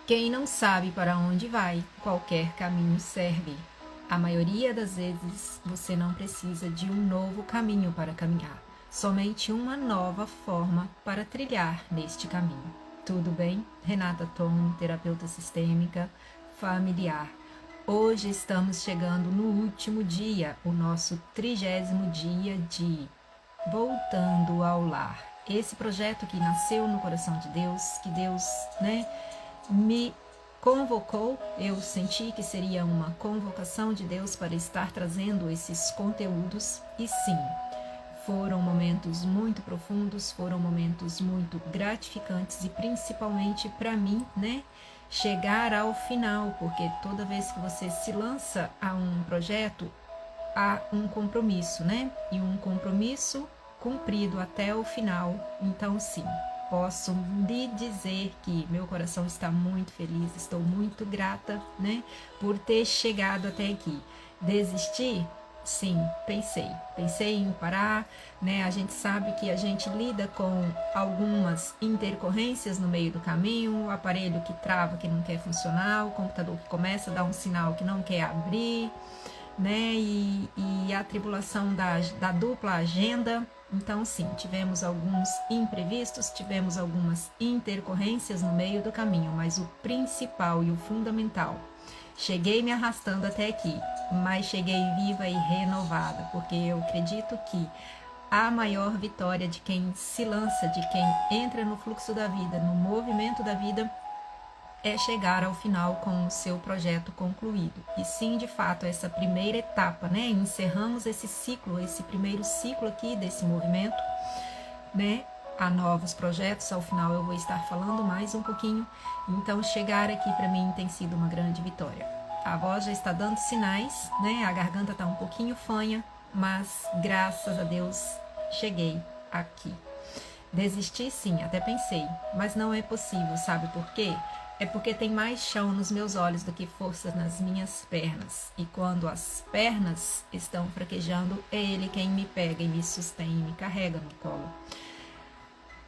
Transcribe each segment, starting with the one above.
Quem não sabe para onde vai, qualquer caminho serve. A maioria das vezes você não precisa de um novo caminho para caminhar, somente uma nova forma para trilhar neste caminho. Tudo bem? Renata Tom, terapeuta sistêmica familiar. Hoje estamos chegando no último dia, o nosso 30º dia de Voltando ao Lar. Esse projeto que nasceu no coração de Deus, que Deus, me convocou, eu senti que seria uma convocação de Deus para estar trazendo esses conteúdos, e sim, foram momentos muito profundos, foram momentos muito gratificantes, e principalmente para mim, chegar ao final, porque toda vez que você se lança a um projeto, há um compromisso, E um compromisso cumprido até o final. Então, sim, posso lhe dizer que meu coração está muito feliz, estou muito grata, por ter chegado até aqui. Desistir? Sim, pensei em parar, A gente sabe que a gente lida com algumas intercorrências no meio do caminho, o aparelho que trava, que não quer funcionar, o computador que começa a dar um sinal que não quer abrir, E a tribulação da dupla agenda. Então, sim, tivemos alguns imprevistos, tivemos algumas intercorrências no meio do caminho, mas o principal e o fundamental, cheguei me arrastando até aqui, mas cheguei viva e renovada, porque eu acredito que a maior vitória de quem se lança, de quem entra no fluxo da vida, no movimento da vida, é chegar ao final com o seu projeto concluído. E sim, de fato, essa primeira etapa, Encerramos esse ciclo, esse primeiro ciclo aqui desse movimento, Há novos projetos, ao final eu vou estar falando mais um pouquinho. Então, chegar aqui para mim tem sido uma grande vitória. A voz já está dando sinais, A garganta está um pouquinho fanha, mas graças a Deus cheguei aqui. Desisti sim, até pensei, mas não é possível, sabe por quê? É porque tem mais chão nos meus olhos do que força nas minhas pernas. E quando as pernas estão fraquejando, é Ele quem me pega e me sustém e me carrega no colo.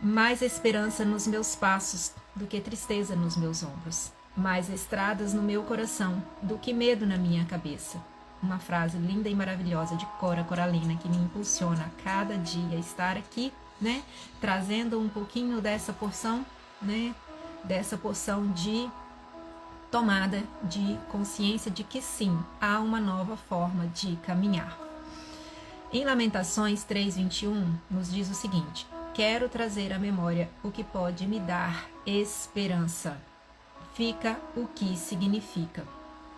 Mais esperança nos meus passos do que tristeza nos meus ombros. Mais estradas no meu coração do que medo na minha cabeça. Uma frase linda e maravilhosa de Cora Coralina que me impulsiona a cada dia a estar aqui, Trazendo um pouquinho dessa porção, Dessa porção de tomada de consciência de que sim, há uma nova forma de caminhar. Em Lamentações 3:21 nos diz o seguinte: quero trazer à memória o que pode me dar esperança. Fica o que significa.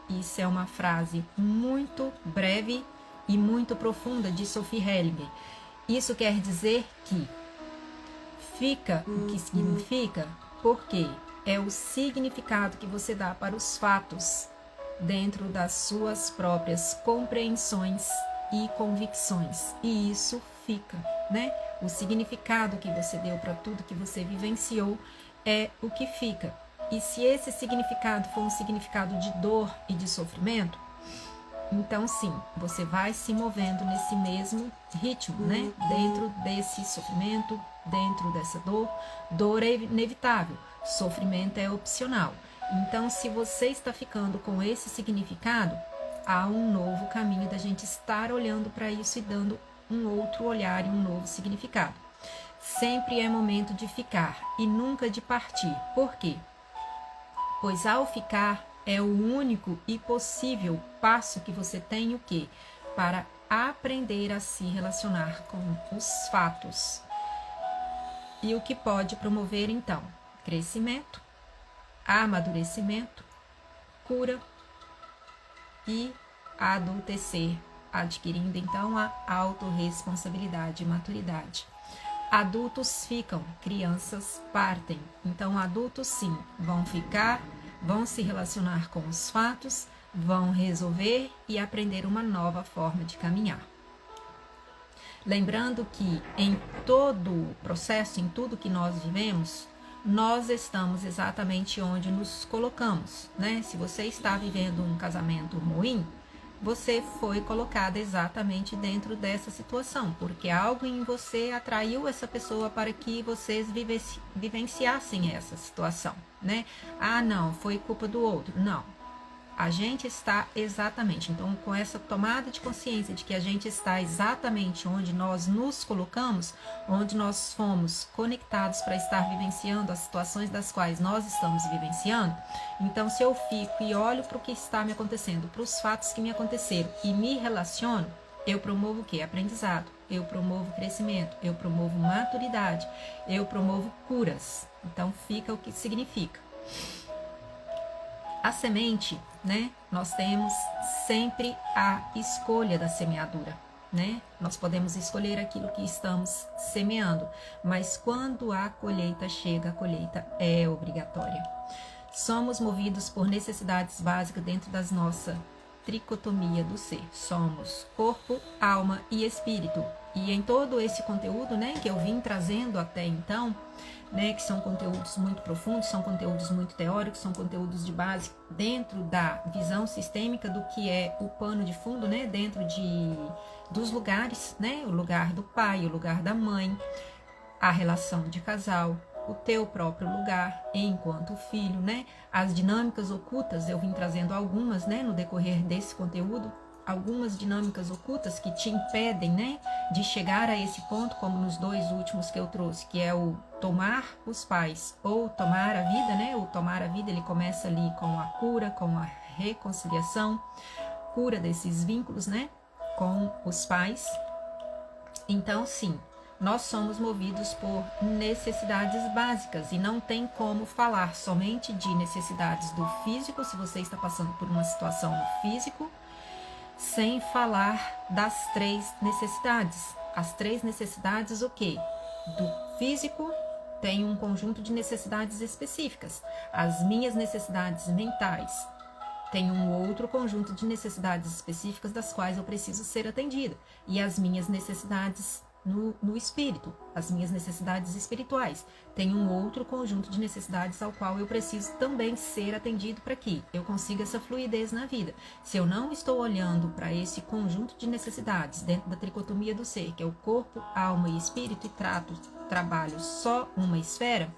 Isso é uma frase muito breve e muito profunda de Sophie Hellinger. Isso quer dizer que fica o que significa, porque é o significado que você dá para os fatos dentro das suas próprias compreensões e convicções. E isso fica, O significado que você deu para tudo que você vivenciou é o que fica. E se esse significado for um significado de dor e de sofrimento, então sim, você vai se movendo nesse mesmo ritmo, Dentro desse sofrimento, dentro dessa dor. Dor é inevitável, sofrimento é opcional. Então, se você está ficando com esse significado, há um novo caminho da gente estar olhando para isso e dando um outro olhar e um novo significado. Sempre é momento de ficar e nunca de partir. Por quê? Pois ao ficar é o único e possível passo que você tem o quê? Para aprender a se relacionar com os fatos. E o que pode promover então? Crescimento, amadurecimento, cura e adultecer, adquirindo então a autorresponsabilidade e maturidade. Adultos ficam, crianças partem. Então adultos sim, vão ficar, vão se relacionar com os fatos, vão resolver e aprender uma nova forma de caminhar. Lembrando que em todo o processo, em tudo que nós vivemos, nós estamos exatamente onde nos colocamos, Se você está vivendo um casamento ruim, você foi colocada exatamente dentro dessa situação, porque algo em você atraiu essa pessoa para que vocês vivenciassem essa situação, né? Ah, não, foi culpa do outro. Não. A gente está exatamente, então, com essa tomada de consciência de que a gente está exatamente onde nós nos colocamos, onde nós fomos conectados para estar vivenciando as situações das quais nós estamos vivenciando. Então, se eu fico e olho para o que está me acontecendo, para os fatos que me aconteceram e me relaciono, eu promovo o quê? Aprendizado, eu promovo crescimento, eu promovo maturidade, eu promovo curas. Então, fica o que significa. A semente, né? Nós temos sempre a escolha da semeadura, né? Nós podemos escolher aquilo que estamos semeando, mas quando a colheita chega, a colheita é obrigatória. Somos movidos por necessidades básicas dentro das nossa tricotomia do ser. Somos corpo, alma e espírito. E em todo esse conteúdo, né, que eu vim trazendo até então, né, que são conteúdos muito profundos, são conteúdos muito teóricos, são conteúdos de base dentro da visão sistêmica do que é o pano de fundo, né, dentro dos lugares, né, o lugar do pai, o lugar da mãe, a relação de casal, o teu próprio lugar enquanto filho, né, as dinâmicas ocultas, eu vim trazendo algumas, né, no decorrer desse conteúdo, algumas dinâmicas ocultas que te impedem, né, de chegar a esse ponto, como nos dois últimos que eu trouxe, que é o tomar os pais ou tomar a vida, né? O tomar a vida, ele começa ali com a cura, com a reconciliação, cura desses vínculos, né, com os pais. Então, sim, nós somos movidos por necessidades básicas e não tem como falar somente de necessidades do físico, se você está passando por uma situação no físico, sem falar das três necessidades. As três necessidades, o quê? Do físico tem um conjunto de necessidades específicas. As minhas necessidades mentais têm um outro conjunto de específicas das quais eu preciso ser atendida. E as minhas necessidades no espírito, as minhas necessidades espirituais, tem um outro conjunto de necessidades ao qual eu preciso também ser atendido para que eu consiga essa fluidez na vida. Se eu não estou olhando para esse conjunto de necessidades dentro da tricotomia do ser, que é o corpo, alma e espírito, e trabalho só uma esfera,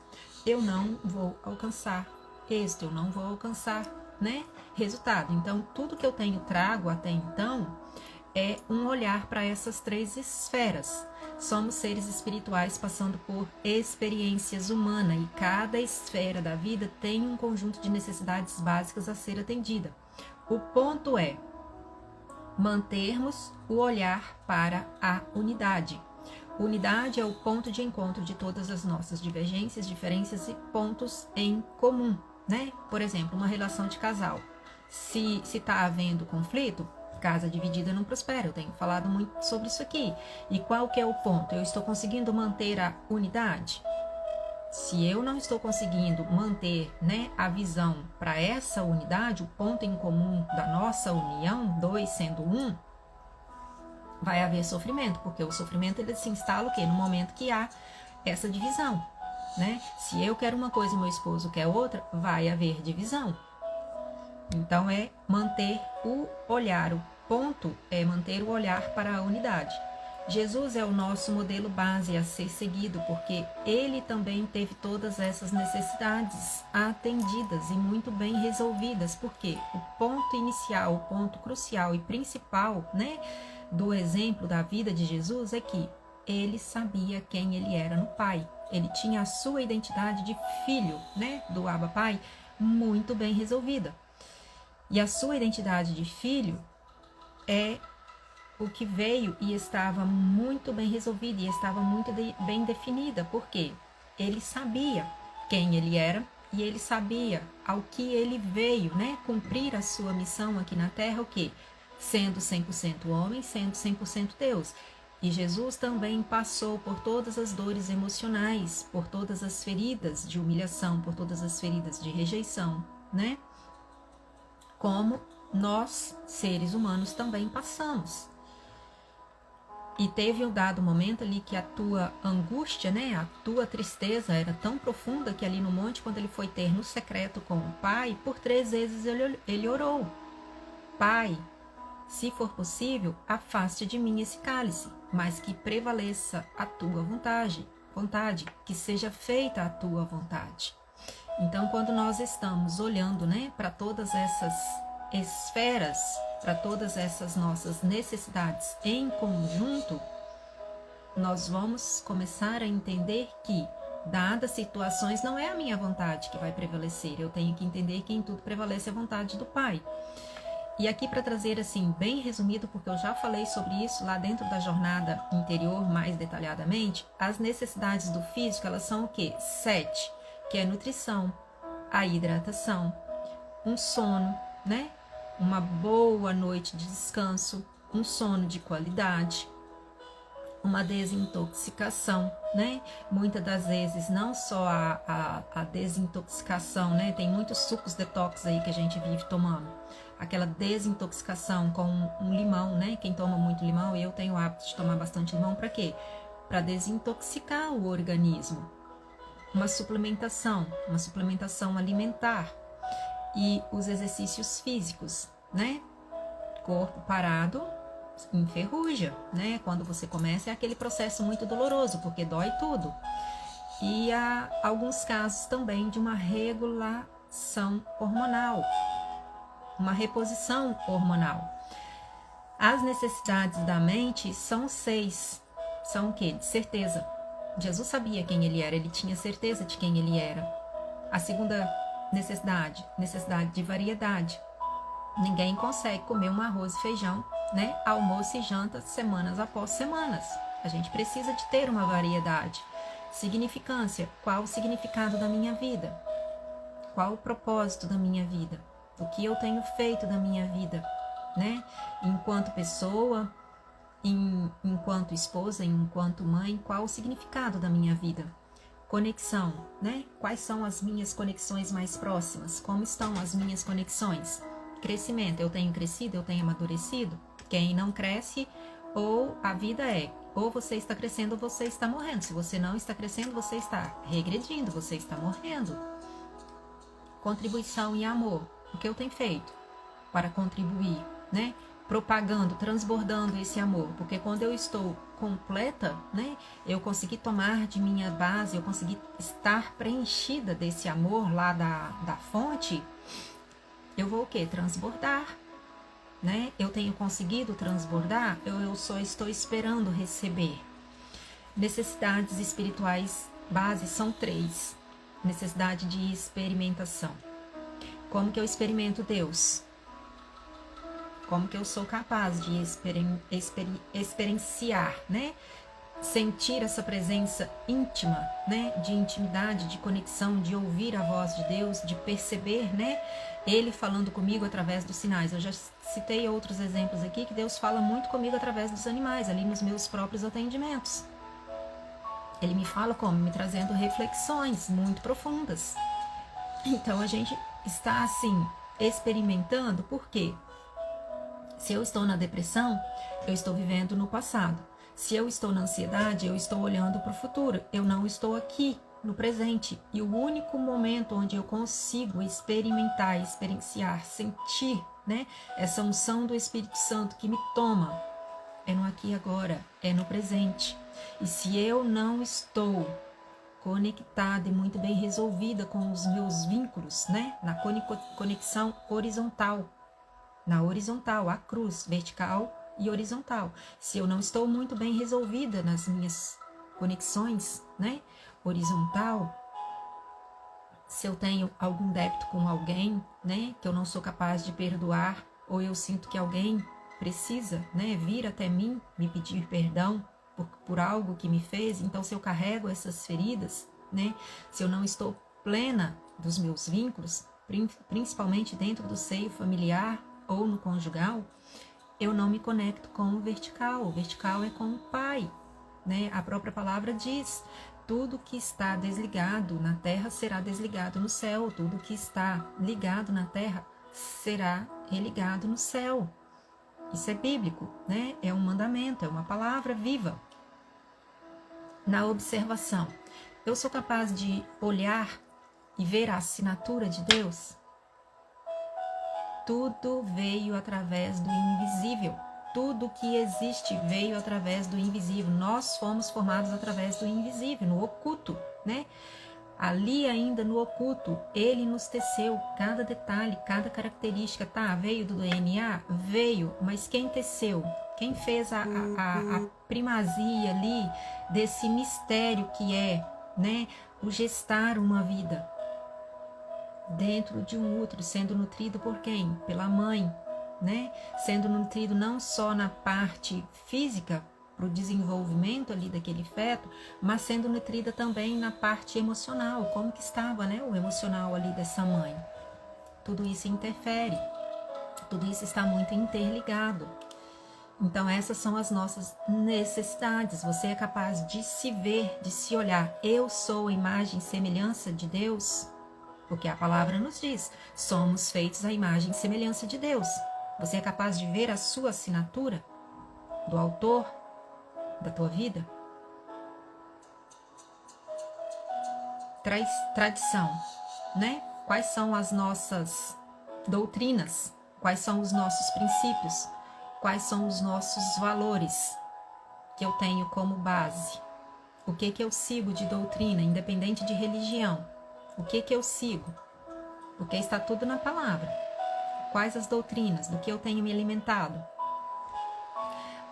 eu não vou alcançar êxito, eu não vou alcançar, né, resultado. Então, tudo que eu trago até então é um olhar para essas três esferas. Somos seres espirituais passando por experiências humanas e cada esfera da vida tem um conjunto de necessidades básicas a ser atendida. O ponto é mantermos o olhar para a unidade. Unidade é o ponto de encontro de todas as nossas divergências, diferenças e pontos em comum, né? Por exemplo, uma relação de casal. Se está havendo conflito, casa dividida não prospera. Eu tenho falado muito sobre isso aqui. E qual que é o ponto? Eu estou conseguindo manter a unidade? Se eu não estou conseguindo manter, né, a visão para essa unidade, o ponto em comum da nossa união, dois sendo um, vai haver sofrimento, porque o sofrimento ele se instala o quê? No momento que há essa divisão, né? Se eu quero uma coisa e meu esposo quer outra, vai haver divisão. Então, é manter o olhar, o ponto é manter o olhar para a unidade. Jesus é o nosso modelo base a ser seguido, porque ele também teve todas essas necessidades atendidas e muito bem resolvidas, porque o ponto inicial, o ponto crucial e principal, né, do exemplo da vida de Jesus é que ele sabia quem ele era no Pai. Ele tinha a sua identidade de filho, né, do Abba Pai, muito bem resolvida. E a sua identidade de filho é o que veio e estava muito bem resolvida e estava muito bem definida, porque ele sabia quem ele era e ele sabia ao que ele veio, né, cumprir a sua missão aqui na Terra, o quê? Sendo 100% homem, sendo 100% Deus. E Jesus também passou por todas as dores emocionais, por todas as feridas de humilhação, por todas as feridas de rejeição, né? Como nós, seres humanos, também passamos. E teve um dado momento ali que a tua angústia, né, a tua tristeza era tão profunda que ali no monte, quando ele foi ter no secreto com o Pai, por 3 vezes ele orou: Pai, Se for possível, afaste de mim esse cálice, mas que prevaleça a tua vontade, que seja feita a tua vontade. Então, quando nós estamos olhando, né, para todas essas esferas, para todas essas nossas necessidades em conjunto, nós vamos começar a entender que, dadas situações, não é a minha vontade que vai prevalecer. Eu tenho que entender que em tudo prevalece a vontade do Pai. E aqui, para trazer assim bem resumido, porque eu já falei sobre isso lá dentro da jornada interior mais detalhadamente, as necessidades do físico, elas são o quê? 7, que é nutrição, a hidratação, um sono, né? Uma boa noite de descanso, um sono de qualidade, uma desintoxicação, né? Muitas das vezes não só a desintoxicação, né? Tem muitos sucos detox aí que a gente vive tomando. Aquela desintoxicação com um limão, né? Quem toma muito limão, eu tenho o hábito de tomar bastante limão, para quê? Para desintoxicar o organismo. Uma suplementação alimentar e os exercícios físicos, né? Corpo parado enferruja, né? Quando você começa é aquele processo muito doloroso, porque dói tudo. E há alguns casos também de uma regulação hormonal, uma reposição hormonal. As necessidades da mente são 6. São o quê? De certeza. Jesus sabia quem ele era, ele tinha certeza de quem ele era. A segunda necessidade de variedade. Ninguém consegue comer um arroz e feijão, né? Almoço e janta semanas após semanas. A gente precisa de ter uma variedade. Significância. Qual o significado da minha vida? Qual o propósito da minha vida? O que eu tenho feito da minha vida, né? Enquanto pessoa, enquanto esposa, enquanto mãe, qual o significado da minha vida? Conexão, né? Quais são as minhas conexões mais próximas? Como estão as minhas conexões? Crescimento, eu tenho crescido, eu tenho amadurecido? Quem não cresce, ou a vida ou você está crescendo ou você está morrendo. Se você não está crescendo, você está regredindo, você está morrendo. Contribuição e amor. O que eu tenho feito para contribuir, né? Propagando, transbordando esse amor. Porque quando eu estou completa, né? Eu consegui tomar de minha base, eu consegui estar preenchida desse amor lá da fonte, eu vou o quê? Transbordar, né? Eu tenho conseguido transbordar, eu só estou esperando receber. Necessidades espirituais base são 3. Necessidade de experimentação. Como que eu experimento Deus? Como que eu sou capaz de experienciar, né? Sentir essa presença íntima, né? De intimidade, de conexão, de ouvir a voz de Deus, de perceber, né? Ele falando comigo através dos sinais. Eu já citei outros exemplos aqui que Deus fala muito comigo através dos animais, ali nos meus próprios atendimentos. Ele me fala como? Me trazendo reflexões muito profundas. Então a gente está assim, experimentando, por quê? Se eu estou na depressão, eu estou vivendo no passado. Se eu estou na ansiedade, eu estou olhando para o futuro. Eu não estou aqui no presente. E o único momento onde eu consigo experimentar, experienciar, sentir, né, essa unção do Espírito Santo que me toma, é no aqui e agora, é no presente. E se eu não estou conectada e muito bem resolvida com os meus vínculos, né, na conexão horizontal, na horizontal, a cruz, vertical e horizontal. Se eu não estou muito bem resolvida nas minhas conexões, né, horizontal, se eu tenho algum débito com alguém, né, que eu não sou capaz de perdoar, ou eu sinto que alguém precisa, né, vir até mim, me pedir perdão por algo que me fez, então se eu carrego essas feridas, né, se eu não estou plena dos meus vínculos, principalmente dentro do seio familiar ou no conjugal, eu não me conecto com o vertical. O vertical é com o Pai, né? A própria palavra diz: tudo que está desligado na terra será desligado no céu, tudo que está ligado na terra será religado no céu. Isso é bíblico, né? É um mandamento, é uma palavra viva. Na observação, eu sou capaz de olhar e ver a assinatura de Deus? tudo veio através do invisível. Tudo que existe veio através do invisível. Nós fomos formados através do invisível, no oculto, né? Ali ainda no oculto, ele nos teceu cada detalhe, cada característica. Tá, veio do DNA? Veio, mas quem teceu? Quem fez a primazia ali desse mistério que é, né, o gestar uma vida dentro de um útero, sendo nutrido por quem? Pela mãe, né? Sendo nutrido não só na parte física, para o desenvolvimento ali daquele feto, mas sendo nutrida também na parte emocional, como que estava, né, o emocional ali dessa mãe. Tudo isso interfere, tudo isso está muito interligado. Então essas são as nossas necessidades. Você é capaz de se ver, de se olhar. Eu sou a imagem e semelhança de Deus, porque a palavra nos diz, somos feitos à imagem e semelhança de Deus. Você é capaz de ver a sua assinatura do autor da tua vida? Tradição, né? Quais são as nossas doutrinas? Quais são os nossos princípios? Quais são os nossos valores que eu tenho como base? O que eu sigo de doutrina, independente de religião? O que eu sigo? Porque está tudo na palavra. Quais as doutrinas? Do que eu tenho me alimentado?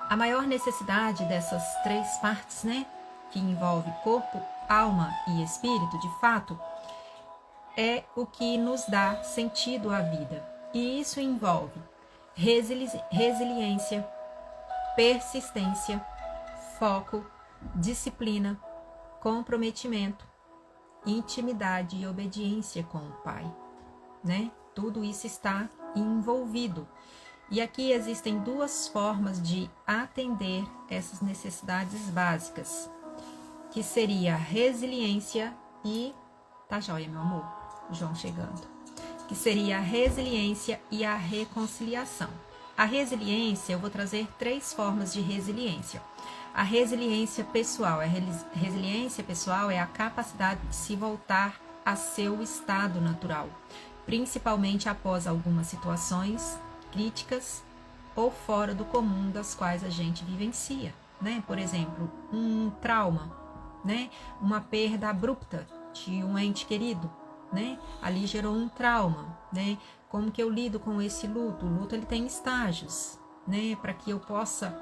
A maior necessidade dessas três partes, né, que envolve corpo, alma e espírito, de fato, é o que nos dá sentido à vida. E isso envolve resiliência, persistência, foco, disciplina, comprometimento, intimidade e obediência com o Pai, né? Tudo isso está envolvido. E aqui existem duas formas de atender essas necessidades básicas, que seria a resiliência e... Tá joia, meu amor? João chegando. Que seria a resiliência e a reconciliação. A resiliência, eu vou trazer três formas de resiliência. A resiliência pessoal. A resiliência pessoal é a capacidade de se voltar a seu estado natural, principalmente após algumas situações críticas ou fora do comum das quais a gente vivencia, né? Por exemplo, um trauma, né? Uma perda abrupta de um ente querido, né? Ali gerou um trauma, né? Como que eu lido com esse luto? O luto ele tem estágios, né? Para que eu possa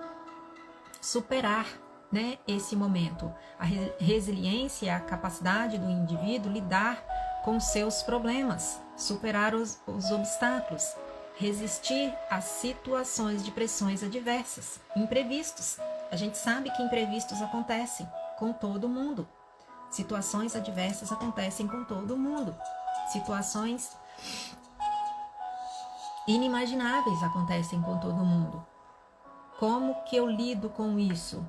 superar, né, esse momento. A resiliência é a capacidade do indivíduo lidar com seus problemas, superar os obstáculos, resistir a situações de pressões adversas, imprevistos. A gente sabe que imprevistos acontecem com todo mundo. Situações adversas acontecem com todo mundo. Situações inimagináveis acontecem com todo mundo. Como que eu lido com isso?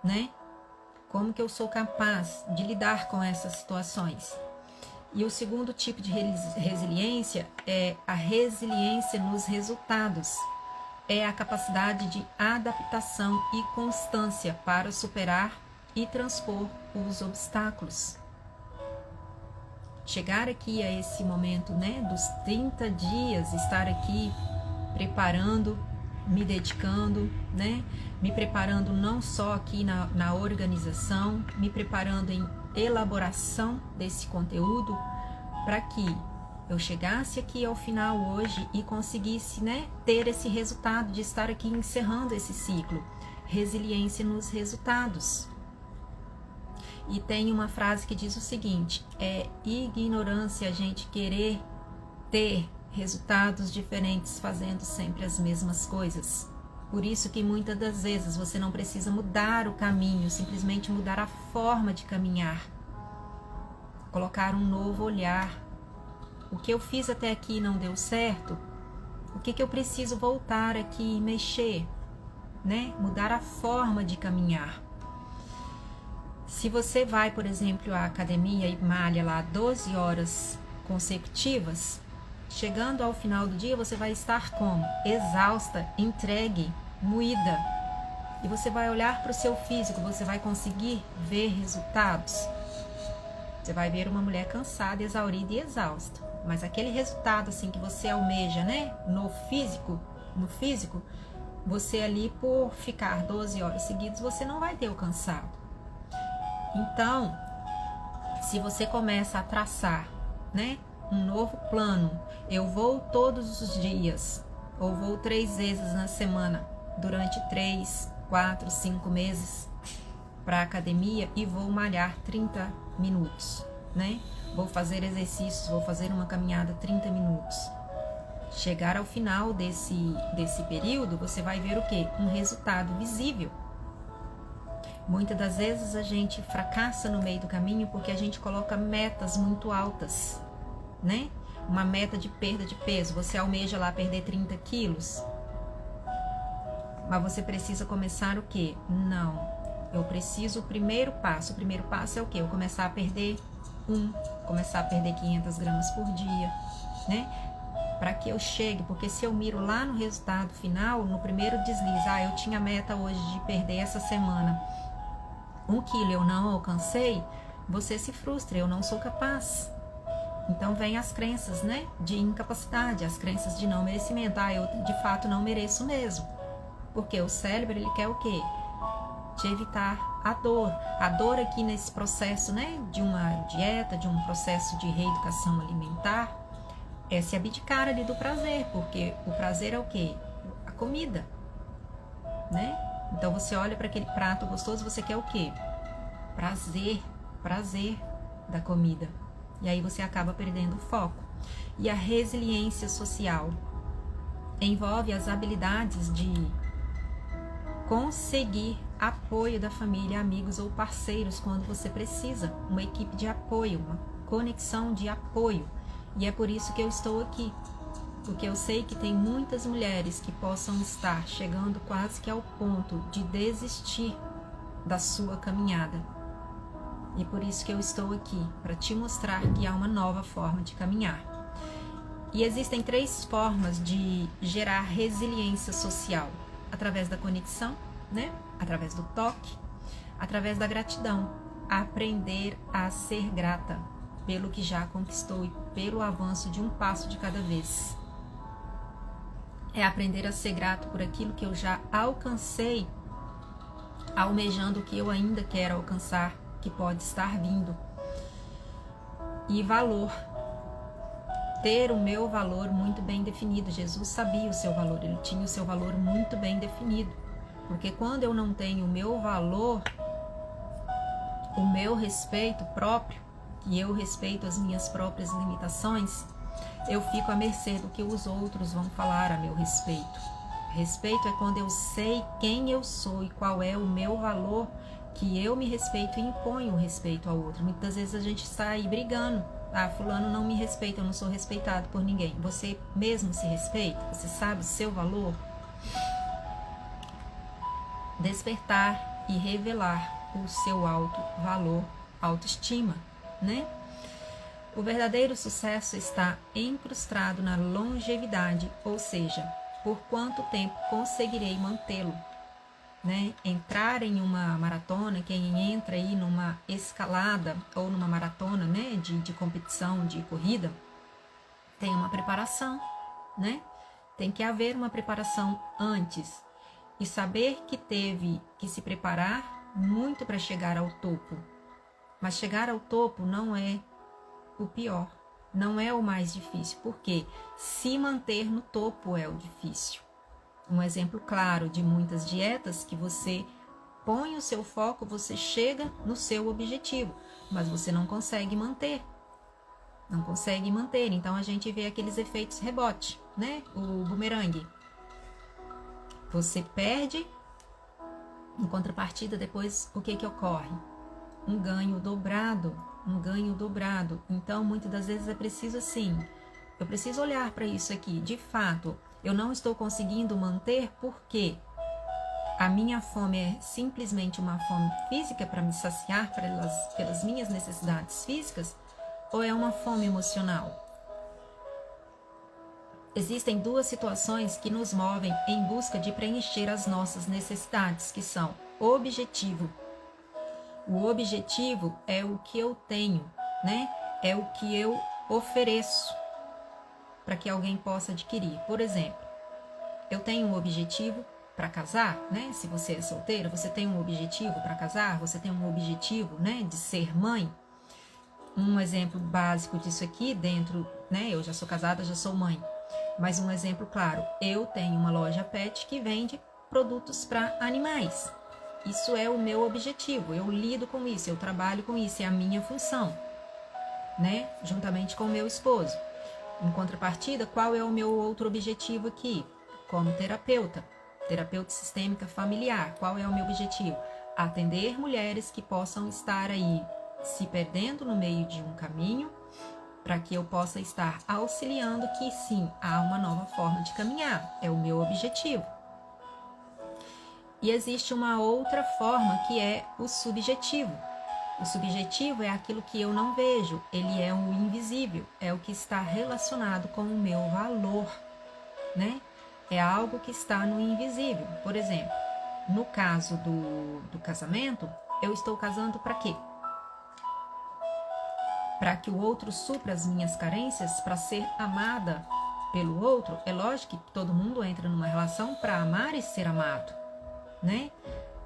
Né? Como que eu sou capaz de lidar com essas situações? E o segundo tipo de resiliência é a resiliência nos resultados. É a capacidade de adaptação e constância para superar e transpor os obstáculos. Chegar aqui a esse momento, né, dos 30 dias, estar aqui preparando, me dedicando, né, me preparando não só aqui na organização, me preparando em elaboração desse conteúdo, para que eu chegasse aqui ao final hoje e conseguisse, né, ter esse resultado de estar aqui encerrando esse ciclo. Resiliência nos resultados. E tem uma frase que diz o seguinte: é ignorância a gente querer ter resultados diferentes fazendo sempre as mesmas coisas. Por isso que muitas das vezes você não precisa mudar o caminho, simplesmente mudar a forma de caminhar. Colocar um novo olhar. O que eu fiz até aqui não deu certo? O que eu preciso voltar aqui e mexer? Né? Mudar a forma de caminhar. Se você vai, por exemplo, à academia e malha lá 12 horas consecutivas, chegando ao final do dia você vai estar como? Exausta, entregue, moída. E você vai olhar para o seu físico, você vai conseguir ver resultados. Você vai ver uma mulher cansada, exaurida e exausta. mas aquele resultado assim que você almeja, né, no físico, você ali por ficar 12 horas seguidas, você não vai ter alcançado. Então, se você começa a traçar, né, um novo plano, eu vou todos os dias, ou vou 3 vezes na semana, durante 3, 4, 5 meses para a academia e vou malhar 30 minutos, né? Vou fazer exercícios, vou fazer uma caminhada 30 minutos. Chegar ao final desse período, você vai ver o quê? Um resultado visível. Muitas das vezes a gente fracassa no meio do caminho porque a gente coloca metas muito altas, né? Uma meta de perda de peso, você almeja lá perder 30 quilos, mas você precisa começar o quê? Não, eu preciso o primeiro passo é o quê? Eu começar a perder começar a perder 500 gramas por dia, né? Para que eu chegue, porque se eu miro lá no resultado final, no primeiro deslize, eu tinha meta hoje de perder essa semana 1 quilo, eu não alcancei, você se frustra, eu não sou capaz. Então vem as crenças, né, de incapacidade, as crenças de não merecimento. Eu de fato não mereço mesmo. Porque o cérebro, ele quer o quê? Te evitar a dor. A dor aqui nesse processo, né, de uma dieta, de um processo de reeducação alimentar, é se abdicar ali do prazer, porque o prazer é o quê? A comida, né? Então você olha para aquele prato gostoso, você quer o quê? Prazer da comida. E aí você acaba perdendo o foco. E a resiliência social envolve as habilidades de conseguir apoio da família, amigos ou parceiros quando você precisa. Uma equipe de apoio, uma conexão de apoio. E é por isso que eu estou aqui. Porque eu sei que tem muitas mulheres que possam estar chegando quase que ao ponto de desistir da sua caminhada. E por isso que eu estou aqui, para te mostrar que há uma nova forma de caminhar. E existem 3 formas de gerar resiliência social. Através da conexão, né? Através do toque, através da gratidão. Aprender a ser grata pelo que já conquistou e pelo avanço de um passo de cada vez. É aprender a ser grato por aquilo que eu já alcancei, almejando o que eu ainda quero alcançar, que pode estar vindo. E valor. Ter o meu valor muito bem definido. Jesus sabia o seu valor, ele tinha o seu valor muito bem definido. Porque quando eu não tenho o meu valor, o meu respeito próprio, e eu respeito as minhas próprias limitações, eu fico à mercê do que os outros vão falar a meu respeito. Respeito é quando eu sei quem eu sou e qual é o meu valor, que eu me respeito e imponho o respeito ao outro. Muitas vezes a gente está aí brigando. Fulano não me respeita, eu não sou respeitado por ninguém. Você mesmo se respeita? Você sabe o seu valor? Despertar e revelar o seu alto valor, autoestima, né? O verdadeiro sucesso está incrustado na longevidade, ou seja, por quanto tempo conseguirei mantê-lo, né? Entrar em uma maratona, quem entra aí numa escalada ou numa maratona, né, de competição, de corrida, tem uma preparação, né? Tem que haver uma preparação antes e saber que teve que se preparar muito para chegar ao topo. Mas chegar ao topo não é o pior, não é o mais difícil, porque se manter no topo é o difícil. Um exemplo claro de muitas dietas que você põe o seu foco, você chega no seu objetivo, mas você não consegue manter. Não consegue manter, então a gente vê aqueles efeitos rebote, né? O bumerangue. Você perde, em contrapartida, depois o que ocorre? Um ganho dobrado. Então, muitas das vezes é preciso assim, eu preciso olhar para isso aqui. De fato, eu não estou conseguindo manter porque a minha fome é simplesmente uma fome física para me saciar pelas minhas necessidades físicas, ou é uma fome emocional? Existem 2 situações que nos movem em busca de preencher as nossas necessidades, que são o objetivo. O objetivo é o que eu tenho, né? É o que eu ofereço. para que alguém possa adquirir. Por exemplo, eu tenho um objetivo para casar, né? Se você é solteira, você tem um objetivo para casar, você tem um objetivo, né, de ser mãe. Um exemplo básico disso aqui dentro, né? Eu já sou casada, já sou mãe. Mas um exemplo claro, eu tenho uma loja pet que vende produtos para animais. Isso é o meu objetivo, eu lido com isso, eu trabalho com isso, é a minha função, né? Juntamente com o meu esposo. Em contrapartida, qual é o meu outro objetivo aqui? Como terapeuta sistêmica familiar, qual é o meu objetivo? Atender mulheres que possam estar aí se perdendo no meio de um caminho, para que eu possa estar auxiliando que sim, há uma nova forma de caminhar, é o meu objetivo. E existe uma outra forma que é o subjetivo. O subjetivo é aquilo que eu não vejo, ele é o invisível, é o que está relacionado com o meu valor, né? É algo que está no invisível. Por exemplo, no caso do casamento, eu estou casando para quê? Para que o outro supra as minhas carências, para ser amada pelo outro. É lógico que todo mundo entra numa relação para amar e ser amado, né?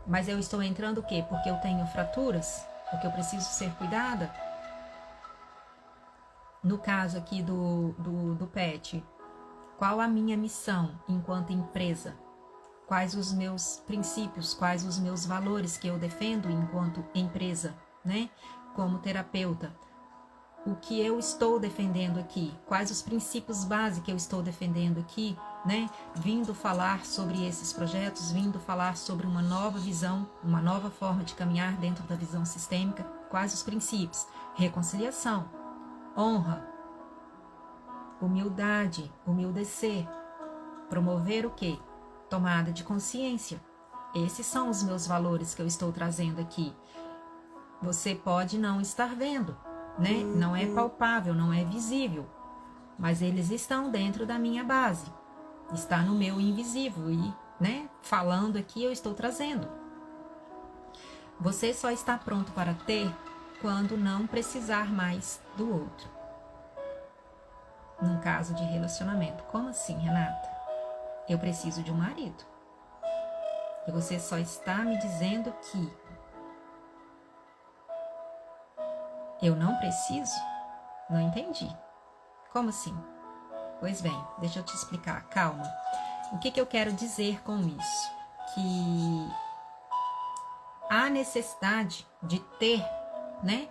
Mas eu estou entrando o quê? Porque eu tenho fraturas, porque eu preciso ser cuidada. No caso aqui do pet, qual a minha missão enquanto empresa? Quais os meus princípios, quais os meus valores que eu defendo enquanto empresa, né? Como terapeuta. O que eu estou defendendo aqui, quais os princípios básicos que eu estou defendendo aqui, né? Vindo falar sobre esses projetos, vindo falar sobre uma nova visão, uma nova forma de caminhar dentro da visão sistêmica, quais os princípios? Reconciliação, honra, humildade, humildecer, promover o quê? Tomada de consciência. Esses são os meus valores que eu estou trazendo aqui. Você pode não estar vendo, né? Não é palpável, não é visível, mas eles estão dentro da minha base, está no meu invisível e, né, falando aqui eu estou trazendo. Você só está pronto para ter quando não precisar mais do outro. Num caso de relacionamento, como assim, Renata? Eu preciso de um marido. E você só está me dizendo que eu não preciso? Não entendi. Como assim? Pois bem, deixa eu te explicar, calma. O que eu quero dizer com isso? Que há necessidade de ter, né,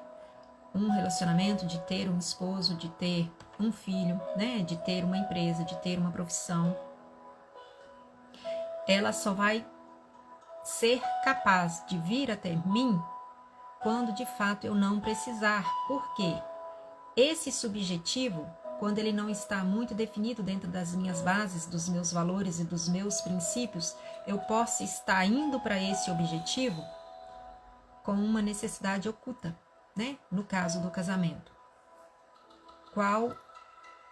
um relacionamento, de ter um esposo, de ter um filho, né, de ter uma empresa, de ter uma profissão. Ela só vai ser capaz de vir até mim quando de fato eu não precisar. Por quê? Esse subjetivo, quando ele não está muito definido dentro das minhas bases, dos meus valores e dos meus princípios, eu posso estar indo para esse objetivo com uma necessidade oculta, né? No caso do casamento. Qual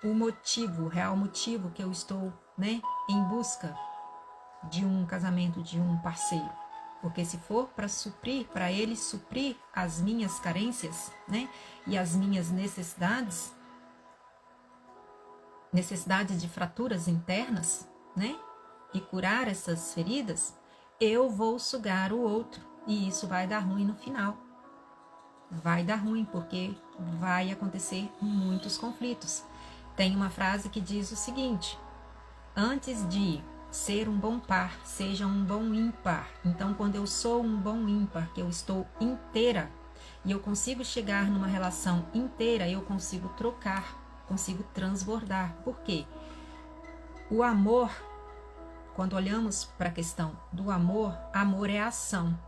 o motivo, o real motivo que eu estou, né, em busca de um casamento, de um parceiro? Porque se for para suprir, para ele suprir as minhas carências, né, e as minhas necessidades de fraturas internas, né, e curar essas feridas, eu vou sugar o outro e isso vai dar ruim no final. Vai dar ruim porque vai acontecer muitos conflitos. Tem uma frase que diz o seguinte: antes de ser um bom par, seja um bom ímpar. Então, quando eu sou um bom ímpar, que eu estou inteira, e eu consigo chegar numa relação inteira, eu consigo trocar, consigo transbordar. Por quê? O amor, quando olhamos para a questão do amor, amor é ação.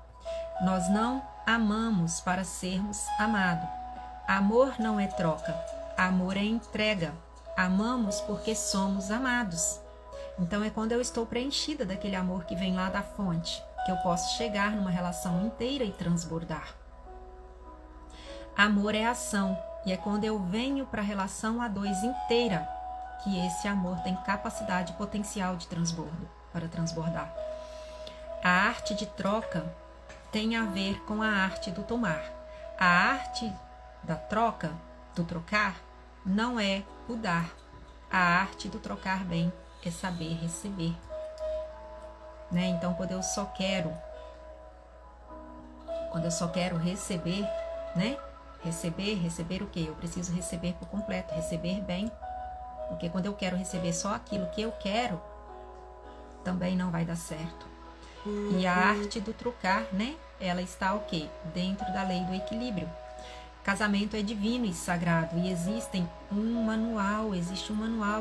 Nós não amamos para sermos amados. Amor não é troca, amor é entrega. Amamos porque somos amados. Então é quando eu estou preenchida daquele amor que vem lá da fonte, que eu posso chegar numa relação inteira e transbordar. Amor é ação, e é quando eu venho para a relação a dois inteira, que esse amor tem capacidade e potencial de transbordo, para transbordar. A arte de troca tem a ver com a arte do tomar. A arte da troca, do trocar, não é o dar. a arte do trocar bem é saber receber, né? Então, quando eu só quero receber, né? Receber o quê? Eu preciso receber por completo, receber bem, porque quando eu quero receber só aquilo que eu quero, também não vai dar certo. E a arte do trocar, né? Ela está o quê? Dentro da lei do equilíbrio. Casamento é divino e sagrado e existe um manual e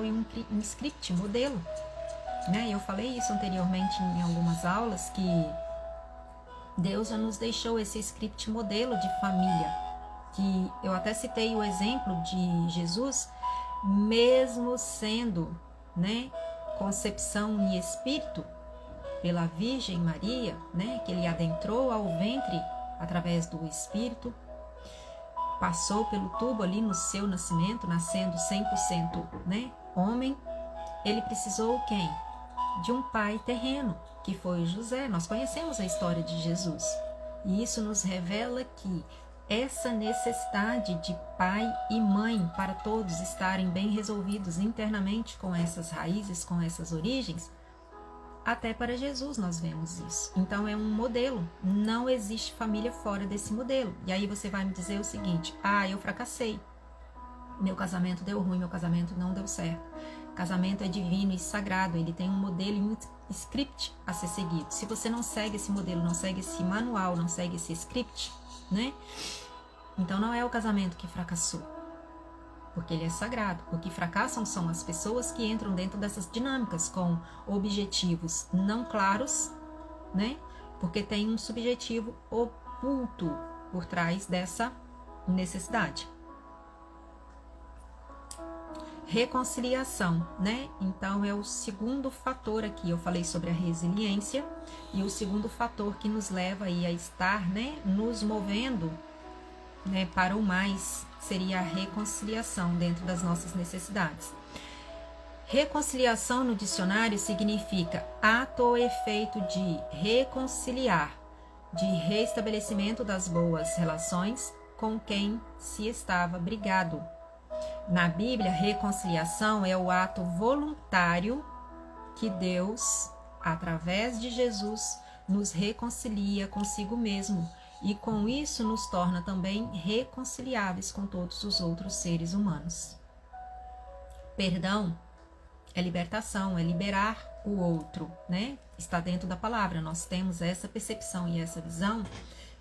um script, um modelo, né? Eu falei isso anteriormente em algumas aulas, que Deus já nos deixou esse script modelo de família, que eu até citei o exemplo de Jesus, mesmo sendo, né, concepção em espírito pela Virgem Maria, né, que ele adentrou ao ventre através do espírito, passou pelo tubo ali no seu nascimento, nascendo 100%, né, homem, ele precisou quem? De um pai terreno, que foi José. Nós conhecemos a história de Jesus. E isso nos revela que essa necessidade de pai e mãe para todos estarem bem resolvidos internamente com essas raízes, com essas origens, até para Jesus nós vemos isso. Então é um modelo, não existe família fora desse modelo. E aí você vai me dizer o seguinte: eu fracassei, meu casamento deu ruim, meu casamento não deu certo. Casamento é divino e sagrado, ele tem um modelo e um script a ser seguido. Se você não segue esse modelo, não segue esse manual, não segue esse script, né? Então não é o casamento que fracassou, porque ele é sagrado. O que fracassam são as pessoas que entram dentro dessas dinâmicas com objetivos não claros, né? Porque tem um subjetivo oculto por trás dessa necessidade. Reconciliação, né? Então é o segundo fator aqui. Eu falei sobre a resiliência, e o segundo fator que nos leva aí a estar, né, nos movendo, né, para o mais, seria a reconciliação dentro das nossas necessidades. Reconciliação no dicionário significa ato ou efeito de reconciliar, de restabelecimento das boas relações com quem se estava brigado. Na Bíblia, reconciliação é o ato voluntário que Deus, através de Jesus, nos reconcilia consigo mesmo e com isso nos torna também reconciliáveis com todos os outros seres humanos. Perdão é libertação, é liberar o outro, né? Está dentro da palavra. Nós temos essa percepção e essa visão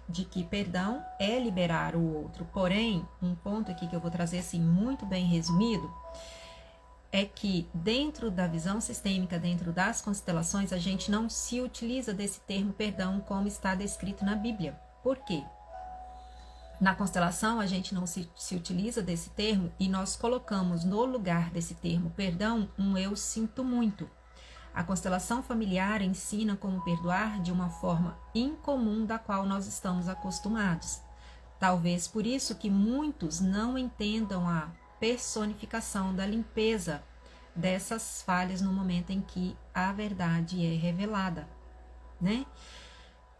de que perdão é liberar o outro. Porém, um ponto aqui que eu vou trazer assim muito bem resumido é que dentro da visão sistêmica, dentro das constelações, a gente não se utiliza desse termo perdão como está descrito na Bíblia. Por quê? Na constelação a gente não se utiliza desse termo e nós colocamos no lugar desse termo perdão um eu sinto muito. A constelação familiar ensina como perdoar de uma forma incomum da qual nós estamos acostumados. Talvez por isso que muitos não entendam a personificação da limpeza dessas falhas no momento em que a verdade é revelada, né?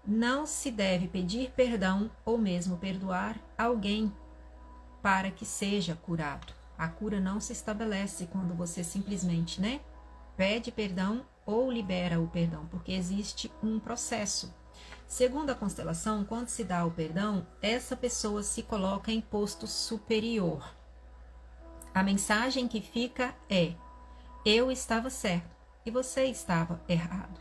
Não se deve pedir perdão ou mesmo perdoar alguém para que seja curado. A cura não se estabelece quando você simplesmente, né, pede perdão ou libera o perdão, porque existe um processo. Segundo a constelação, quando se dá o perdão, essa pessoa se coloca em posto superior. A mensagem que fica é: eu estava certo e você estava errado.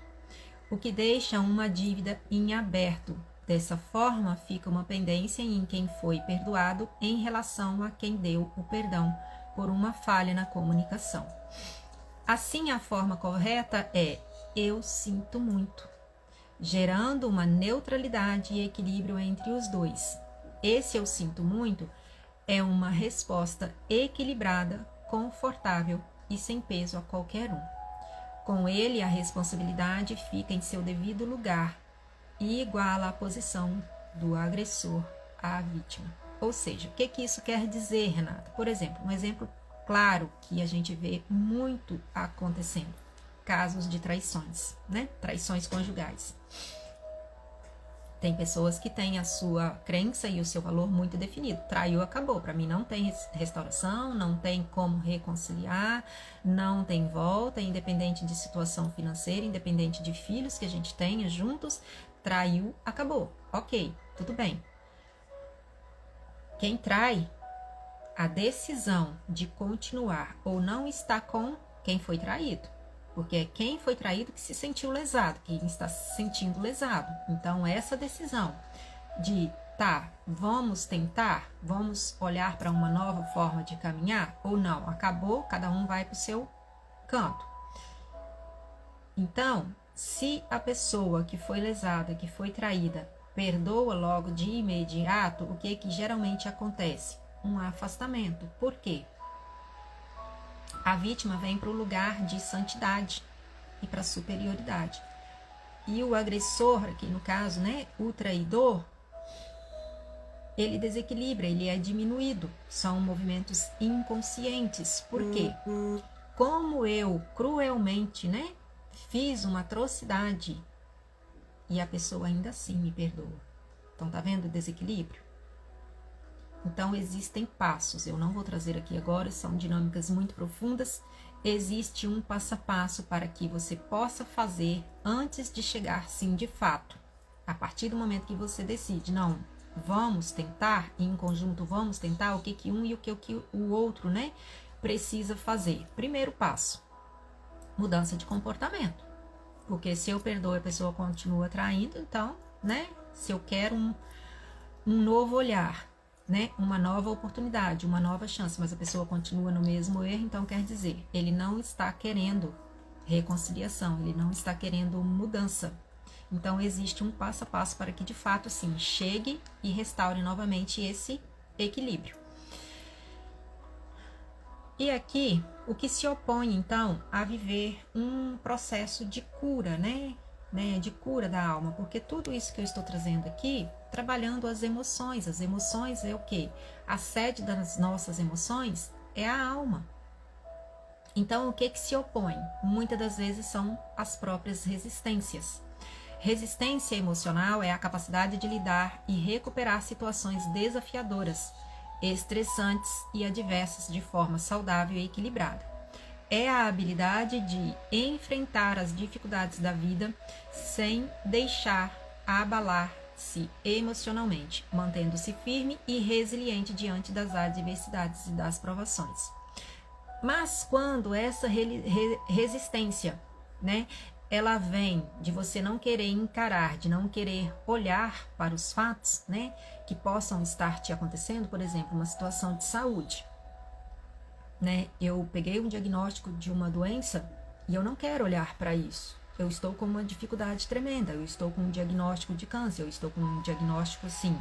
O que deixa uma dívida em aberto. Dessa forma, fica uma pendência em quem foi perdoado em relação a quem deu o perdão por uma falha na comunicação. Assim, a forma correta é eu sinto muito, gerando uma neutralidade e equilíbrio entre os dois. Esse eu sinto muito é uma resposta equilibrada, confortável e sem peso a qualquer um. Com ele, a responsabilidade fica em seu devido lugar e iguala a posição do agressor à vítima. Ou seja, o que isso quer dizer, Renata? Por exemplo, um exemplo claro que a gente vê muito acontecendo: casos de traições, né? Traições conjugais. Tem pessoas que têm a sua crença e o seu valor muito definido. Traiu, acabou. Para mim não tem restauração, não tem como reconciliar, não tem volta, independente de situação financeira, independente de filhos que a gente tenha juntos. Traiu, acabou. Ok, tudo bem. Quem trai, a decisão de continuar ou não está com quem foi traído. Porque é quem foi traído que se sentiu lesado, quem está se sentindo lesado. Então, essa decisão de, vamos tentar, vamos olhar para uma nova forma de caminhar, ou não, acabou, cada um vai para o seu canto. Então, se a pessoa que foi lesada, que foi traída, perdoa logo de imediato, o que geralmente acontece? Um afastamento. Por quê? A vítima vem para o lugar de santidade e para superioridade. E o agressor, aqui no caso, né, o traidor, ele desequilibra, ele é diminuído. São movimentos inconscientes. Por quê? Como eu cruelmente, né, fiz uma atrocidade e a pessoa ainda assim me perdoa. Então, tá vendo o desequilíbrio? Então, existem passos, eu não vou trazer aqui agora, são dinâmicas muito profundas. Existe um passo a passo para que você possa fazer antes de chegar, sim, de fato. A partir do momento que você decide, não, vamos tentar, e em conjunto vamos tentar, o que um e o que o outro, né, precisa fazer. Primeiro passo, mudança de comportamento. Porque se eu perdoo, a pessoa continua traindo, então, né, se eu quero um novo olhar, né, uma nova oportunidade, uma nova chance, mas a pessoa continua no mesmo erro, então quer dizer, ele não está querendo reconciliação, ele não está querendo mudança. Então existe um passo a passo para que de fato, sim, chegue e restaure novamente esse equilíbrio. E aqui, o que se opõe então a viver um processo de cura, né, de cura da alma, porque tudo isso que eu estou trazendo aqui, trabalhando as emoções é o quê? A sede das nossas emoções é a alma. Então, o que se opõe? Muitas das vezes são as próprias resistências. Resistência emocional é a capacidade de lidar e recuperar situações desafiadoras, estressantes e adversas de forma saudável e equilibrada. É a habilidade de enfrentar as dificuldades da vida sem deixar abalar-se emocionalmente, mantendo-se firme e resiliente diante das adversidades e das provações. Mas quando essa resistência, né, ela vem de você não querer encarar, de não querer olhar para os fatos, né, que possam estar te acontecendo, por exemplo, uma situação de saúde. Né? Eu peguei um diagnóstico de uma doença e eu não quero olhar para isso. Eu estou com uma dificuldade tremenda, eu estou com um diagnóstico de câncer, eu estou com um diagnóstico, assim,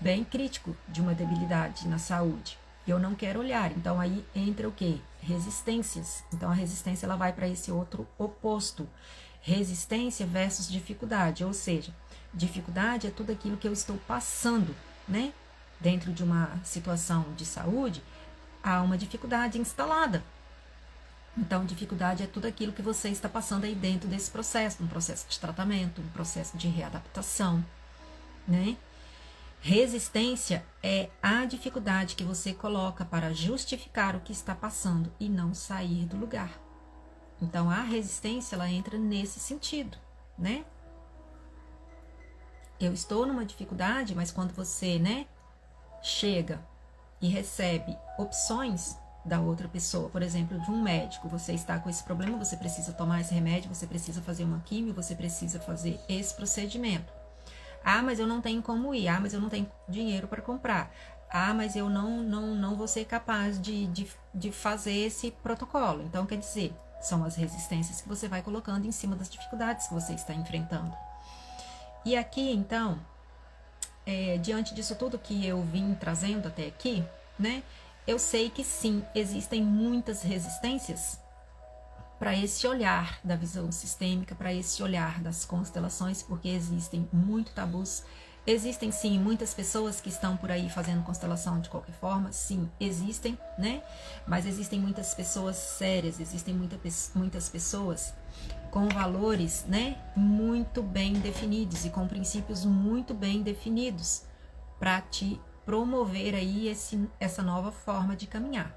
bem crítico de uma debilidade na saúde. Eu não quero olhar, então aí entra o quê? Resistências. Então a resistência ela vai para esse outro oposto. Resistência versus dificuldade, ou seja, dificuldade é tudo aquilo que eu estou passando, né? Dentro de uma situação de saúde, há uma dificuldade instalada. Então, dificuldade é tudo aquilo que você está passando aí dentro desse processo, um processo de tratamento, um processo de readaptação, né? Resistência é a dificuldade que você coloca para justificar o que está passando e não sair do lugar. Então, a resistência, ela entra nesse sentido, né? Eu estou numa dificuldade, mas quando você, né, chega e recebe opções da outra pessoa, por exemplo, de um médico, você está com esse problema, você precisa tomar esse remédio, você precisa fazer uma quimio, você precisa fazer esse procedimento. Ah, mas eu não tenho como ir. Ah, mas eu não tenho dinheiro para comprar. Ah, mas eu não vou ser capaz de fazer esse protocolo. Então, quer dizer, são as resistências que você vai colocando em cima das dificuldades que você está enfrentando. E aqui, então, diante disso tudo que eu vim trazendo até aqui, né? Eu sei que sim, existem muitas resistências para esse olhar da visão sistêmica, para esse olhar das constelações, porque existem muitos tabus. Existem sim muitas pessoas que estão por aí fazendo constelação de qualquer forma, sim, existem, né? Mas existem muitas pessoas sérias, existem muitas pessoas com valores, né, muito bem definidos e com princípios muito bem definidos para te promover aí essa nova forma de caminhar.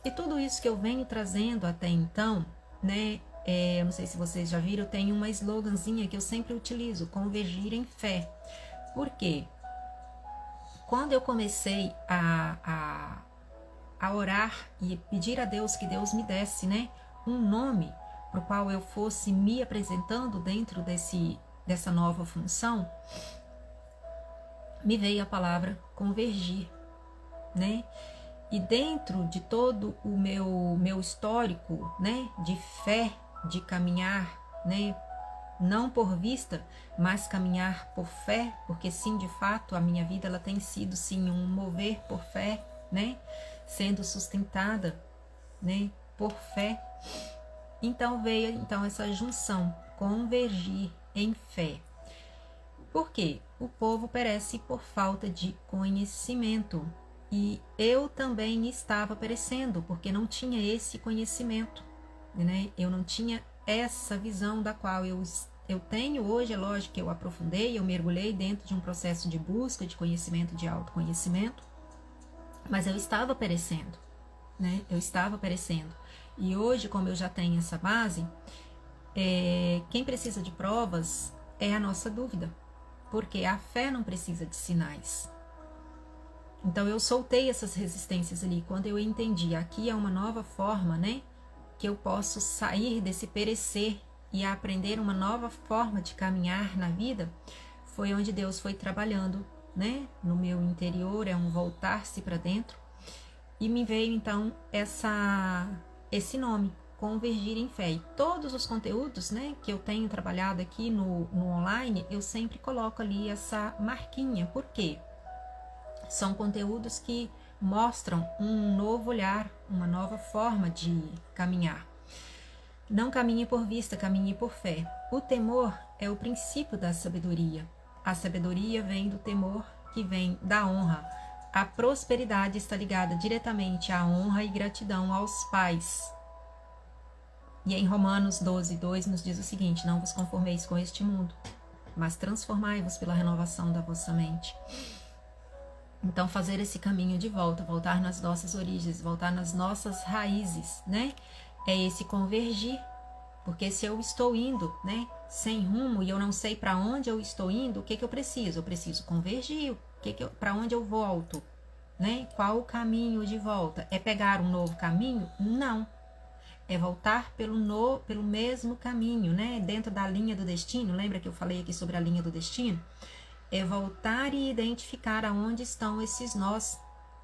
E tudo isso que eu venho trazendo até então, né, eu não sei se vocês já viram, eu tenho uma sloganzinha que eu sempre utilizo: convergir em fé. Por quê? Quando eu comecei a orar e pedir a Deus que Deus me desse, né, um nome para o qual eu fosse me apresentando dentro dessa nova função, me veio a palavra convergir, né? E dentro de todo o meu histórico, né, de fé, de caminhar, né, não por vista, mas caminhar por fé, porque sim, de fato, a minha vida ela tem sido sim um mover por fé, né, sendo sustentada, né, por fé. Então veio essa junção, convergir em fé. Por quê? O povo perece por falta de conhecimento. E eu também estava perecendo, porque não tinha esse conhecimento, né? Eu não tinha essa visão da qual eu tenho hoje. É lógico que eu aprofundei, eu mergulhei dentro de um processo de busca de conhecimento, de autoconhecimento, mas eu estava perecendo, né? Eu estava perecendo. E hoje, como eu já tenho essa base, quem precisa de provas é a nossa dúvida, porque a fé não precisa de sinais. Então eu soltei essas resistências ali, quando eu entendi, aqui é uma nova forma, né, que eu posso sair desse perecer e aprender uma nova forma de caminhar na vida, foi onde Deus foi trabalhando, né, no meu interior, é um voltar-se para dentro, e me veio então esse nome, convergir em fé. E todos os conteúdos, né, que eu tenho trabalhado aqui no online, eu sempre coloco ali essa marquinha. Por quê? São conteúdos que mostram um novo olhar, uma nova forma de caminhar. Não caminhe por vista, caminhe por fé. O temor é o princípio da sabedoria. A sabedoria vem do temor, que vem da honra. A prosperidade está ligada diretamente à honra e gratidão aos pais. E em Romanos 12:2 nos diz o seguinte: não vos conformeis com este mundo, mas transformai-vos pela renovação da vossa mente. Então, fazer esse caminho de volta, voltar nas nossas origens, voltar nas nossas raízes, né? É esse convergir, porque se eu estou indo, né, sem rumo e eu não sei para onde eu estou indo, o que eu preciso? Eu preciso convergir. Para onde eu volto, né? Qual o caminho de volta? É pegar um novo caminho? Não. É voltar pelo mesmo caminho, né? Dentro da linha do destino. Lembra que eu falei aqui sobre a linha do destino? É voltar e identificar aonde estão esses nós,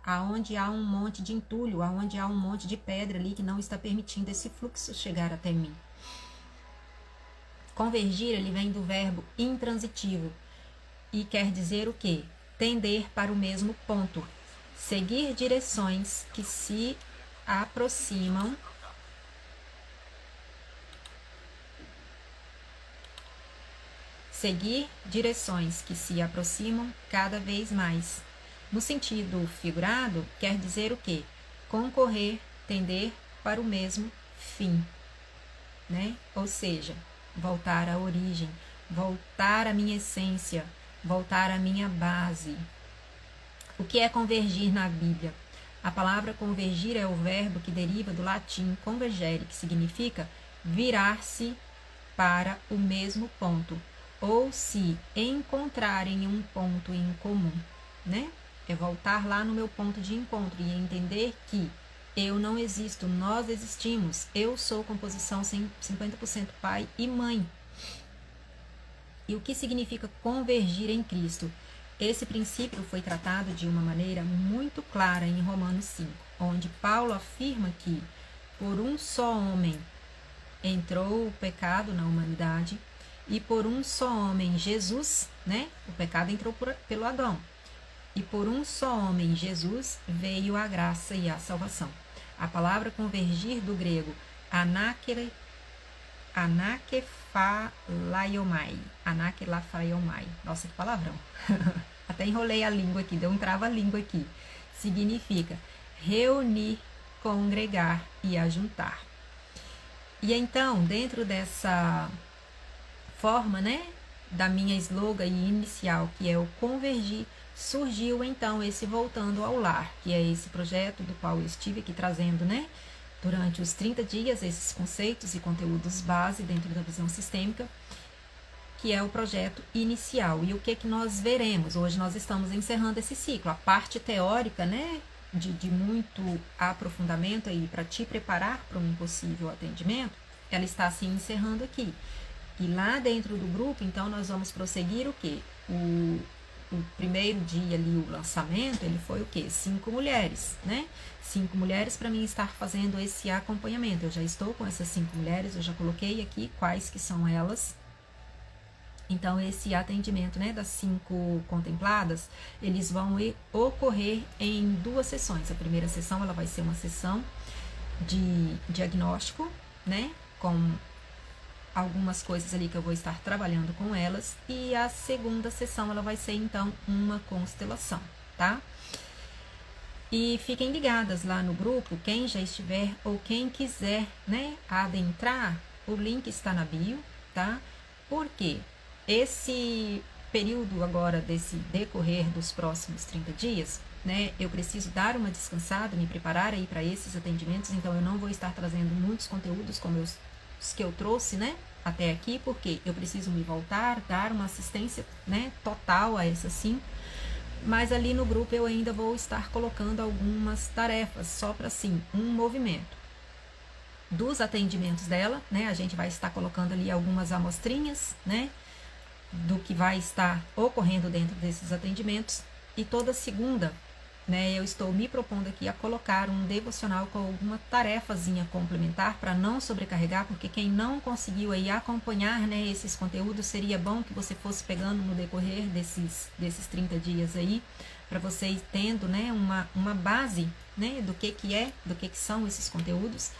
aonde há um monte de entulho, aonde há um monte de pedra ali que não está permitindo esse fluxo chegar até mim. Convergir, ele vem do verbo intransitivo e quer dizer o quê? Tender para o mesmo ponto, seguir direções que se aproximam cada vez mais. No sentido figurado, quer dizer o quê? Concorrer, tender para o mesmo fim, né? Ou seja, voltar à origem, voltar à minha essência, voltar à minha base. O que é convergir na Bíblia? A palavra convergir é o verbo que deriva do latim convergere, que significa virar-se para o mesmo ponto, ou se encontrar em um ponto em comum, né? É voltar lá no meu ponto de encontro e entender que eu não existo, nós existimos. Eu sou composição 50% pai e mãe. E o que significa convergir em Cristo? Esse princípio foi tratado de uma maneira muito clara em Romanos 5, onde Paulo afirma que por um só homem entrou o pecado na humanidade, e por um só homem, Jesus, né? O pecado entrou pelo Adão. E por um só homem, Jesus, veio a graça e a salvação. A palavra convergir do grego anakelafaiomai. Nossa, que palavrão. Até enrolei a língua aqui, deu um trava-língua aqui. Significa reunir, congregar e ajuntar. E então, dentro dessa forma, né, da minha slogan inicial, que é o Convergir, surgiu então esse Voltando ao Lar, que é esse projeto do qual eu estive aqui trazendo, né, durante os 30 dias, esses conceitos e conteúdos base dentro da visão sistêmica, que é o projeto inicial. E o que nós veremos? Hoje nós estamos encerrando esse ciclo. A parte teórica, né, de muito aprofundamento aí para te preparar para um possível atendimento, ela está se encerrando aqui. E lá dentro do grupo, então, nós vamos prosseguir o quê? O primeiro dia ali, o lançamento, ele foi o quê? 5 mulheres, né? 5 mulheres para mim estar fazendo esse acompanhamento. Eu já estou com essas 5 mulheres, eu já coloquei aqui quais que são elas. Então, esse atendimento, né, das 5 contempladas, eles vão ocorrer em 2 sessões. A primeira sessão, ela vai ser uma sessão de diagnóstico, né, com algumas coisas ali que eu vou estar trabalhando com elas. E a segunda sessão, ela vai ser, então, uma constelação, tá? E fiquem ligadas lá no grupo, quem já estiver ou quem quiser, né, adentrar, o link está na bio, tá? Por quê? Esse período agora, desse decorrer dos próximos 30 dias, né, eu preciso dar uma descansada, me preparar aí para esses atendimentos, então eu não vou estar trazendo muitos conteúdos como os que eu trouxe, né, até aqui, porque eu preciso me voltar, dar uma assistência, né, total a essa sim, mas ali no grupo eu ainda vou estar colocando algumas tarefas, só para sim, um movimento dos atendimentos dela, né, a gente vai estar colocando ali algumas amostrinhas, né, do que vai estar ocorrendo dentro desses atendimentos. E toda segunda, né, eu estou me propondo aqui a colocar um devocional com alguma tarefazinha complementar para não sobrecarregar, porque quem não conseguiu aí acompanhar, né, esses conteúdos, seria bom que você fosse pegando no decorrer desses 30 dias aí, para você ir tendo, né, uma base, né, do que são esses conteúdos.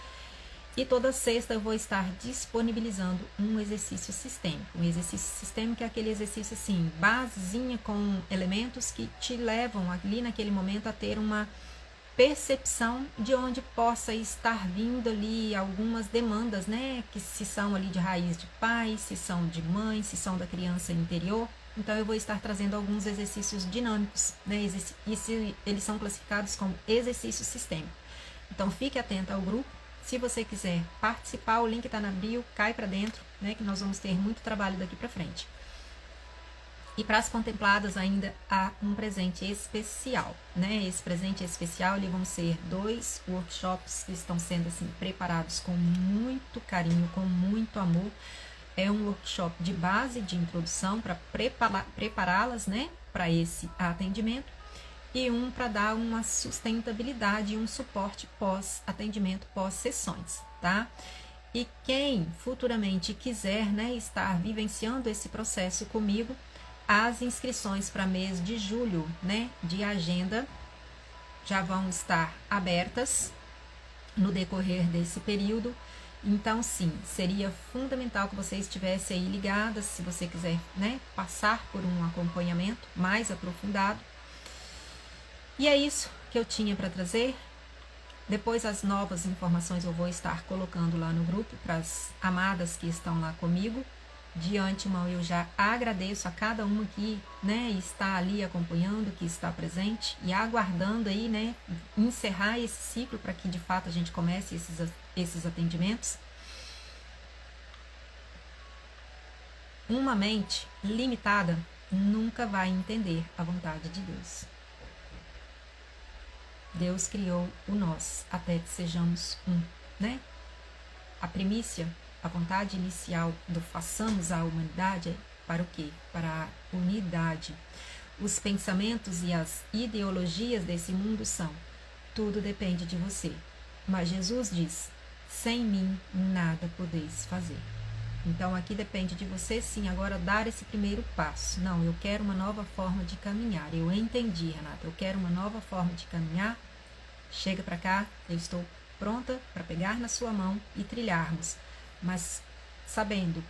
E toda sexta eu vou estar disponibilizando um exercício sistêmico. Um exercício sistêmico é aquele exercício assim, basezinha com elementos que te levam ali naquele momento a ter uma percepção de onde possa estar vindo ali algumas demandas, né? Que se são ali de raiz de pai, se são de mãe, se são da criança interior. Então eu vou estar trazendo alguns exercícios dinâmicos, né? E eles são classificados como exercício sistêmico. Então fique atento ao grupo. Se você quiser participar, o link está na bio, cai para dentro, né, que nós vamos ter muito trabalho daqui para frente. E para as contempladas ainda há um presente especial, né? Esse presente especial, ali vão ser 2 workshops que estão sendo assim preparados com muito carinho, com muito amor. É um workshop de base de introdução para prepará-las, né, para esse atendimento. E um para dar uma sustentabilidade e um suporte pós-atendimento, pós-sessões, tá? E quem futuramente quiser, né, estar vivenciando esse processo comigo, as inscrições para mês de julho, né, de agenda, já vão estar abertas no decorrer desse período. Então, sim, seria fundamental que você estivesse aí ligada, se você quiser, né, passar por um acompanhamento mais aprofundado. E é isso que eu tinha para trazer. Depois as novas informações eu vou estar colocando lá no grupo para as amadas que estão lá comigo. De antemão eu já agradeço a cada uma que, né, está ali acompanhando, que está presente e aguardando aí, né, encerrar esse ciclo para que de fato a gente comece esses atendimentos. Uma mente limitada nunca vai entender a vontade de Deus. Deus criou o nós até que sejamos um, né? A primícia, a vontade inicial do façamos a humanidade é para o quê? Para a unidade. Os pensamentos e as ideologias desse mundo são: tudo depende de você. Mas Jesus diz: sem mim nada podeis fazer. Então aqui depende de você sim agora dar esse primeiro passo. Não, eu quero uma nova forma de caminhar. Eu entendi, Renata, eu quero uma nova forma de caminhar. Chega para cá, eu estou pronta para pegar na sua mão e trilharmos. Mas sabendo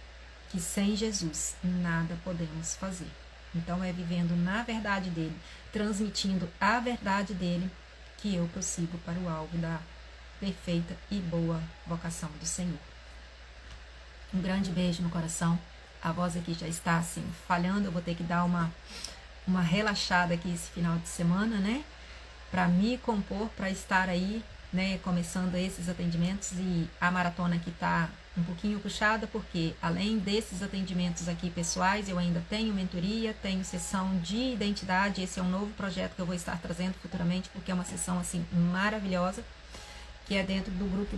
que sem Jesus nada podemos fazer. Então é vivendo na verdade dele, transmitindo a verdade dele, que eu prossigo para o alvo da perfeita e boa vocação do Senhor. Um grande beijo no coração. A voz aqui já está assim falhando, eu vou ter que dar uma relaxada aqui esse final de semana, né? Para me compor, para estar aí, né, começando esses atendimentos. E a maratona aqui tá um pouquinho puxada, porque além desses atendimentos aqui pessoais, eu ainda tenho mentoria, tenho sessão de identidade. Esse é um novo projeto que eu vou estar trazendo futuramente, porque é uma sessão assim maravilhosa, que é dentro do grupo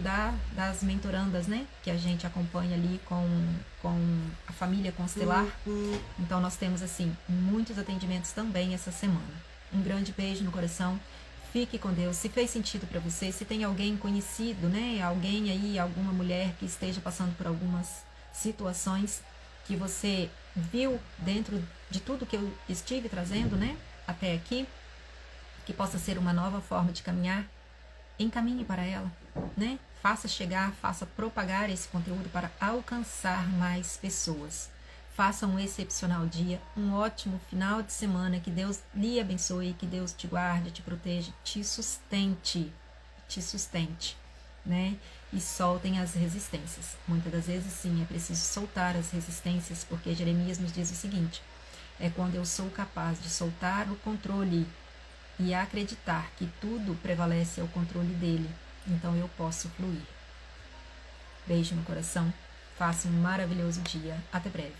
das mentorandas, né? Que a gente acompanha ali com a família constelar. Então nós temos assim muitos atendimentos também essa semana. Um grande beijo no coração. Fique com Deus. Se fez sentido para você, se tem alguém conhecido, né? Alguém aí, alguma mulher que esteja passando por algumas situações que você viu dentro de tudo que eu estive trazendo, né? Até aqui, que possa ser uma nova forma de caminhar, encaminhe para ela, né? Faça chegar, faça propagar esse conteúdo para alcançar mais pessoas. Faça um excepcional dia, um ótimo final de semana, que Deus lhe abençoe, que Deus te guarde, te proteja, te sustente, né? E soltem as resistências. Muitas das vezes, sim, é preciso soltar as resistências, porque Jeremias nos diz o seguinte: é quando eu sou capaz de soltar o controle e acreditar que tudo prevalece ao controle dele, então eu posso fluir. Beijo no coração, faça um maravilhoso dia, até breve.